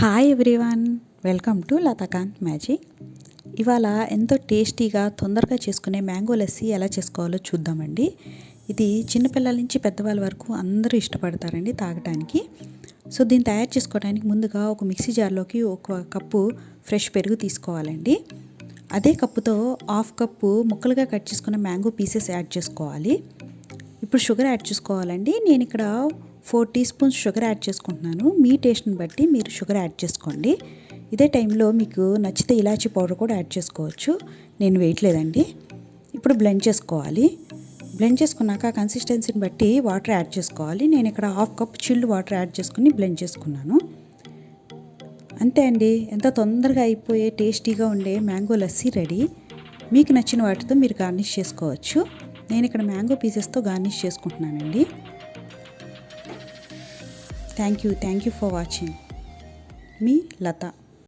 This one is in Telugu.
Hi everyone, welcome to Lathakanth magic. ఇవాళ ఎంతో టేస్టీగా తొందరగా చేసుకునే మ్యాంగో లస్సీ ఎలా చేసుకోవాలో చూద్దామండి. ఇది చిన్నపిల్లల నుంచి పెద్దవాళ్ళ వరకు అందరూ ఇష్టపడతారండి తాగటానికి. సో దీన్ని తయారు చేసుకోవడానికి ముందుగా ఒక మిక్సీ జార్లోకి ఒక కప్పు ఫ్రెష్ పెరుగు తీసుకోవాలండి. అదే కప్పుతో హాఫ్ కప్పు ముక్కలుగా కట్ చేసుకున్న మ్యాంగో పీసెస్ యాడ్ చేసుకోవాలి. ఇప్పుడు షుగర్ యాడ్ చేసుకోవాలండి. నేను ఇక్కడ 4 టీ స్పూన్స్ షుగర్ యాడ్ చేసుకుంటున్నాను. మీ టేస్ట్ని బట్టి మీరు షుగర్ యాడ్ చేసుకోండి. ఇదే టైంలో మీకు నచ్చితే ఇలాచీ పౌడర్ కూడా యాడ్ చేసుకోవచ్చు. నేను వేయట్లేదండి. ఇప్పుడు బ్లెండ్ చేసుకోవాలి. బ్లెండ్ చేసుకున్నాక కన్సిస్టెన్సీని బట్టి వాటర్ యాడ్ చేసుకోవాలి. నేను ఇక్కడ half cup chilled water add చేసుకుని బ్లెండ్ చేసుకున్నాను. అంతే అండి, ఎంతో తొందరగా అయిపోయే టేస్టీగా ఉండే మ్యాంగో లస్సీ రెడీ. మీకు నచ్చిన వాటితో మీరు గార్నిష్ చేసుకోవచ్చు. నేను ఇక్కడ మ్యాంగో పీసెస్తో గార్నిష్ చేసుకుంటున్నానండి. Thank you for watching. Me Latha.